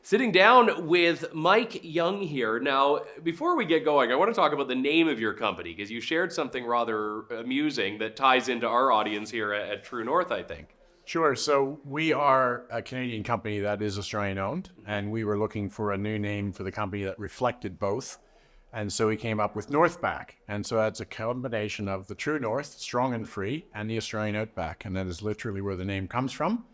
Sitting down with Mike Young here. Now, before we get going, I want to talk about the name of your company because you shared something rather amusing that ties into our audience here at True North, I think. Sure. So we are a Canadian company that is Australian owned, and we were looking for a new name for the company that reflected both. And so we came up with Northback. And so that's a combination of the True North, strong and free, and the Australian Outback. And that is literally where the name comes from.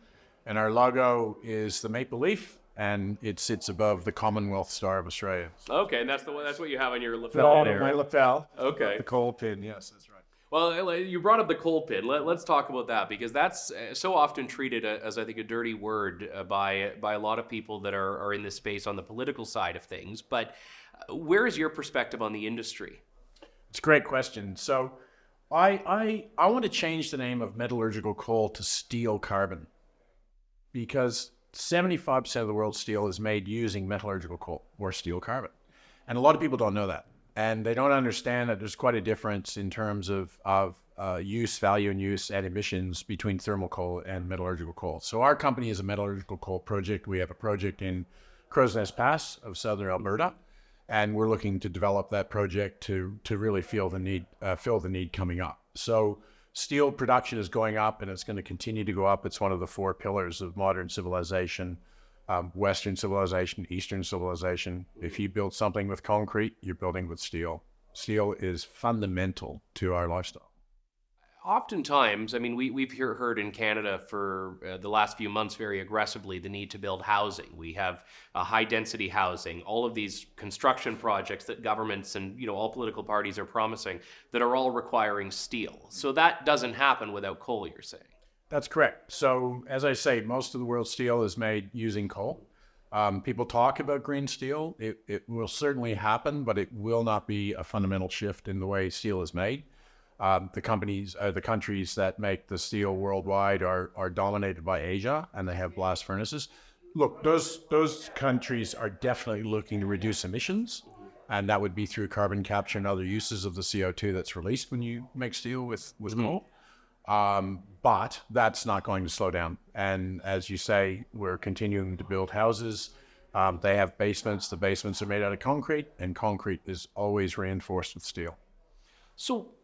And our logo is the maple leaf, and it sits above the Commonwealth Star of Australia. Okay, and that's what you have on your lapel there. My lapel. Okay. The coal pin, yes, that's right. Well, you brought up the coal pin. Let's talk about that because that's so often treated as, I think, a dirty word by a lot of people that are in this space on the political side of things. But where is your perspective on the industry? It's a great question. So I want to change the name of metallurgical coal to steel carbon because 75% of the world's steel is made using metallurgical coal or steel carbon. And a lot of people don't know that. And they don't understand that there's quite a difference in terms of use, value and use and emissions between thermal coal and metallurgical coal. So our company is a metallurgical coal project. We have a project in Crow's Nest Pass of southern Alberta. And we're looking to develop that project to really fill the need coming up. So steel production is going up and it's going to continue to go up. It's one of the four pillars of modern civilization, Western civilization, Eastern civilization. If you build something with concrete, you're building with steel. Steel is fundamental to our lifestyle. Oftentimes, I mean, we've heard in Canada for the last few months very aggressively the need to build housing. We have high-density housing, all of these construction projects that governments and all political parties are promising that are all requiring steel. So that doesn't happen without coal, you're saying? That's correct. So as I say, most of the world's steel is made using coal. People talk about green steel. It will certainly happen, but it will not be a fundamental shift in the way steel is made. The countries that make the steel worldwide are dominated by Asia, and they have blast furnaces. Look, those countries are definitely looking to reduce emissions, and that would be through carbon capture and other uses of the CO2 that's released when you make steel with coal. But that's not going to slow down. And as you say, we're continuing to build houses. They have basements. The basements are made out of concrete, and concrete is always reinforced with steel. So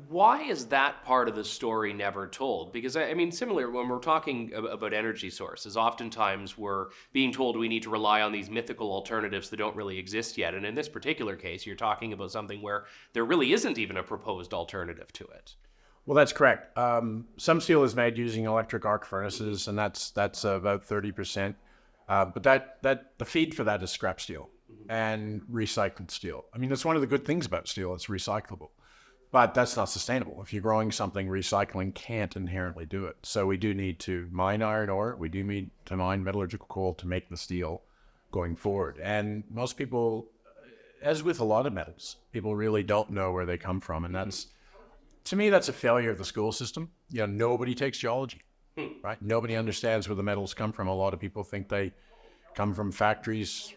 why is that part of the story never told? Because, I mean, similar, when we're talking about energy sources, oftentimes we're being told we need to rely on these mythical alternatives that don't really exist yet. And in this particular case, you're talking about something where there really isn't even a proposed alternative to it. Well, that's correct. Some steel is made using electric arc furnaces, and that's about 30%. But the feed for that is scrap steel and recycled steel. I mean, that's one of the good things about steel. It's recyclable. But that's not sustainable. If you're growing something, recycling can't inherently do it. So we do need to mine iron ore. We do need to mine metallurgical coal to make the steel going forward. And most people, as with a lot of metals, people really don't know where they come from. And that's, to me, that's a failure of the school system. Nobody takes geology, right? Nobody understands where the metals come from. A lot of people think they come from factories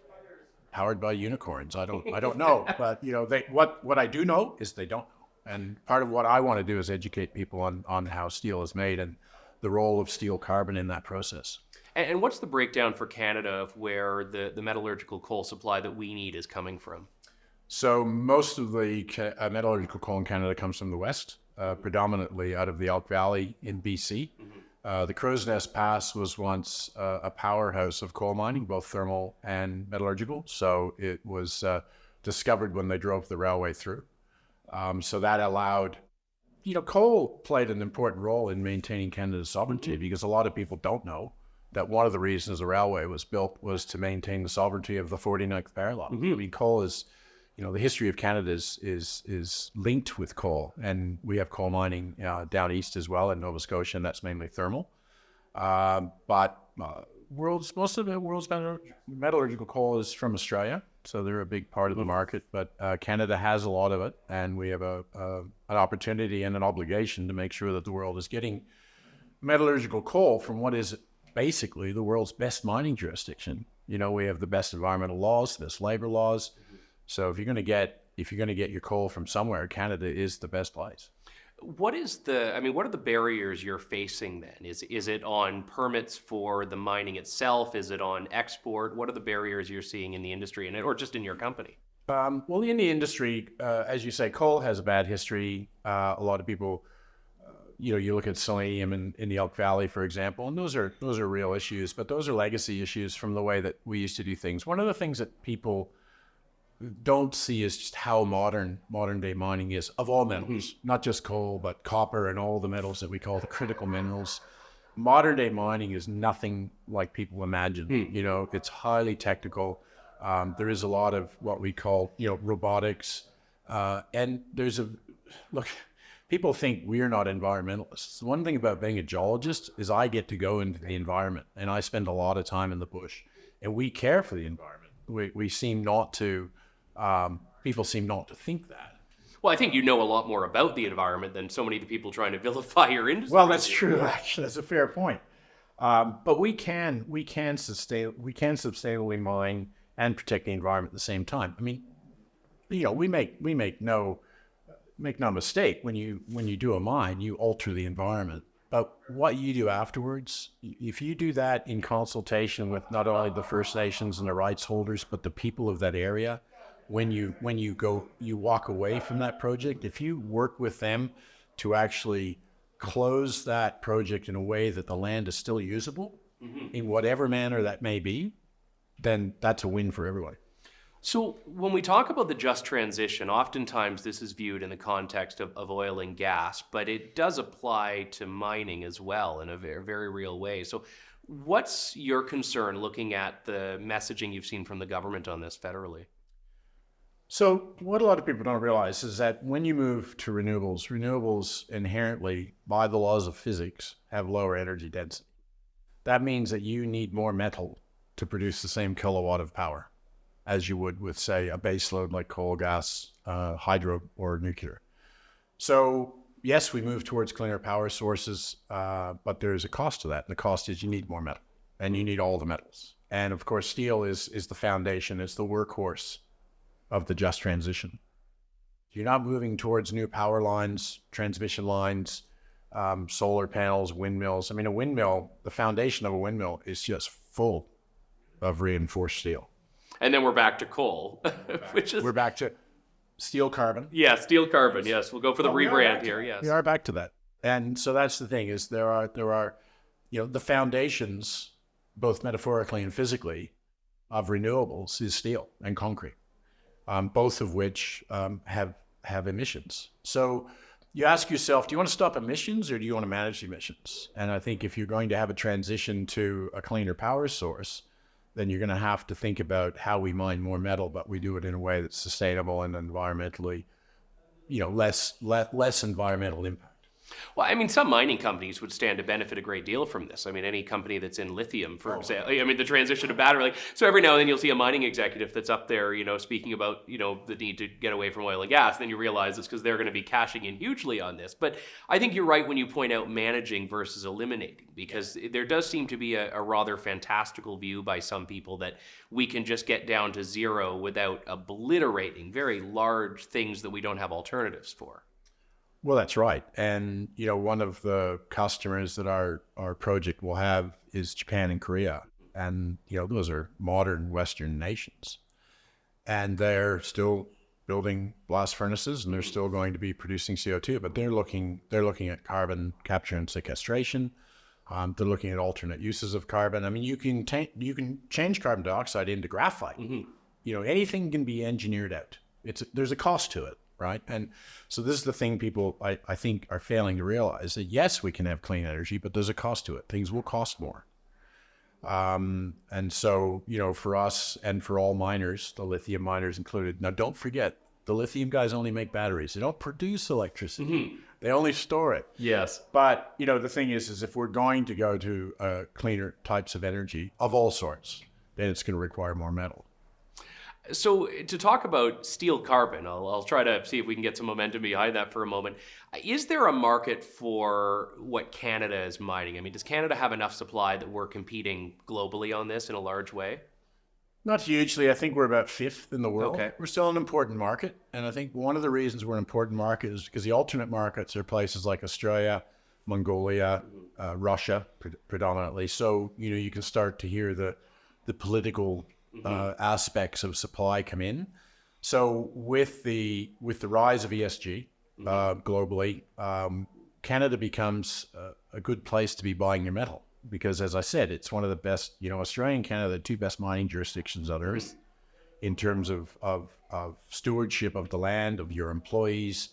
powered by unicorns. I don't know. But, what I do know is they don't. And part of what I want to do is educate people on how steel is made and the role of steel carbon in that process. And what's the breakdown for Canada of where the metallurgical coal supply that we need is coming from? So most of the metallurgical coal in Canada comes from the west, predominantly out of the Elk Valley in BC. The Crow's Nest Pass was once a powerhouse of coal mining, both thermal and metallurgical. So it was discovered when they drove the railway through. So that allowed, coal played an important role in maintaining Canada's sovereignty because a lot of people don't know that one of the reasons the railway was built was to maintain the sovereignty of the 49th parallel. I mean, coal is, the history of Canada is linked with coal, and we have coal mining down east as well in Nova Scotia, and that's mainly thermal. But most of the world's metallurgical coal is from Australia. So they're a big part of the market, but Canada has a lot of it, and we have an opportunity and an obligation to make sure that the world is getting metallurgical coal from what is basically the world's best mining jurisdiction. We have the best environmental laws, the best labor laws. So if you're going to get your coal from somewhere, Canada is the best place. What are the barriers you're facing then? Is it on permits for the mining itself? Is it on export? What are the barriers you're seeing in the industry or just in your company? Well, in the industry, as you say, coal has a bad history. A lot of people, you look at selenium in the Elk Valley, for example, and those are real issues, but those are legacy issues from the way that we used to do things. One of the things that people don't see is just how modern day mining is of all metals, not just coal, but copper and all the metals that we call the critical minerals. Modern day mining is nothing like people imagine. It's highly technical. There is a lot of what we call, robotics. And look, people think we're not environmentalists. One thing about being a geologist is I get to go into the environment and I spend a lot of time in the bush and we care for the environment. We seem not to, people seem not to think that. Well, I think you know a lot more about the environment than so many of the people trying to vilify your industry. Well, that's true. Actually, that's a fair point. But we can sustainably mine and protect the environment at the same time. I mean, we make no mistake. When you do a mine, you alter the environment. But what you do afterwards, if you do that in consultation with not only the First Nations and the rights holders, but the people of that area, when you walk away from that project, if you work with them to actually close that project in a way that the land is still usable, in whatever manner that may be, then that's a win for everyone. So when we talk about the just transition, oftentimes this is viewed in the context of oil and gas, but it does apply to mining as well in a very, very real way. So what's your concern looking at the messaging you've seen from the government on this federally? So what a lot of people don't realize is that when you move to renewables inherently, by the laws of physics, have lower energy density. That means that you need more metal to produce the same kilowatt of power as you would with, say, a base load like coal, gas, hydro, or nuclear. So yes, we move towards cleaner power sources, but there's a cost to that. And the cost is you need more metal, and you need all the metals. And of course, steel is the foundation. It's the workhorse of the just transition. You're not moving towards new power lines, transmission lines, solar panels, windmills. I mean, a windmill, the foundation of a windmill is just full of reinforced steel. And then we're back to coal, We're back to steel carbon. Yeah, steel carbon. Yes, we'll go for the rebrand here. Yes, we are back to that. And so that's the thing: is there are the foundations, both metaphorically and physically, of renewables is steel and concrete, both of which have emissions. So you ask yourself, do you want to stop emissions or do you want to manage the emissions? And I think if you're going to have a transition to a cleaner power source, then you're going to have to think about how we mine more metal, but we do it in a way that's sustainable and environmentally, less environmental impact. Well, I mean, some mining companies would stand to benefit a great deal from this. I mean, any company that's in lithium, for example, I mean, the transition to battery, so every now and then you'll see a mining executive that's up there, speaking about, the need to get away from oil and gas. Then you realize it's because they're going to be cashing in hugely on this. But I think you're right when you point out managing versus eliminating, because there does seem to be a rather fantastical view by some people that we can just get down to zero without obliterating very large things that we don't have alternatives for. Well, that's right. And, one of the customers that our project will have is Japan and Korea. And, those are modern Western nations. And they're still building blast furnaces and they're still going to be producing CO2, but they're looking at carbon capture and sequestration. They're looking at alternate uses of carbon. I mean, you can change carbon dioxide into graphite. Anything can be engineered out. There's a cost to it. Right. And so this is the thing people, I think, are failing to realize that, yes, we can have clean energy, but there's a cost to it. Things will cost more. And so, for us and for all miners, the lithium miners included. Now, don't forget, the lithium guys only make batteries. They don't produce electricity. They only store it. Yes. But, the thing is if we're going to go to cleaner types of energy of all sorts, then it's going to require more metal. So to talk about steel carbon, I'll try to see if we can get some momentum behind that for a moment. Is there a market for what Canada is mining? I mean, does Canada have enough supply that we're competing globally on this in a large way? Not hugely. I think we're about fifth in the world. Okay. We're still an important market. And I think one of the reasons we're an important market is because the alternate markets are places like Australia, Mongolia, Russia predominantly. So, you can start to hear the political aspects of supply come in. So with the rise of ESG globally, Canada becomes a good place to be buying your metal. Because as I said, it's one of the best, Australia and Canada, the two best mining jurisdictions on earth in terms of stewardship of the land, of your employees.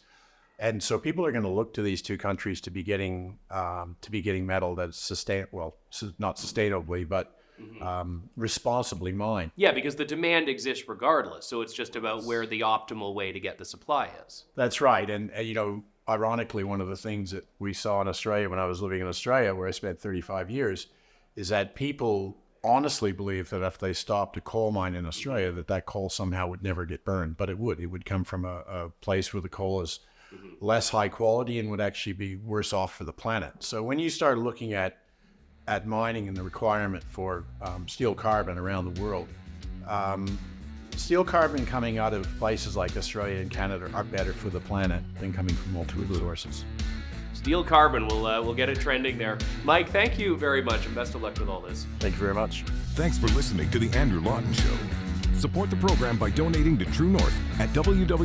And so people are going to look to these two countries to be getting metal that's not sustainably, but responsibly mined. Yeah, because the demand exists regardless. So it's just about where the optimal way to get the supply is. That's right. And ironically, one of the things that we saw in Australia when I was living in Australia, where I spent 35 years, is that people honestly believe that if they stopped a coal mine in Australia, that coal somehow would never get burned. But it would. It would come from a place where the coal is less high quality and would actually be worse off for the planet. So when you start looking at mining and the requirement for steel carbon around the world, steel carbon coming out of places like Australia and Canada are better for the planet than coming from multiple sources. Steel carbon, we'll get it trending there. Mike, thank you very much, and best of luck with all this. Thank you very much. Thanks for listening to The Andrew Lawton Show. Support the program by donating to True North at www.tnc.news.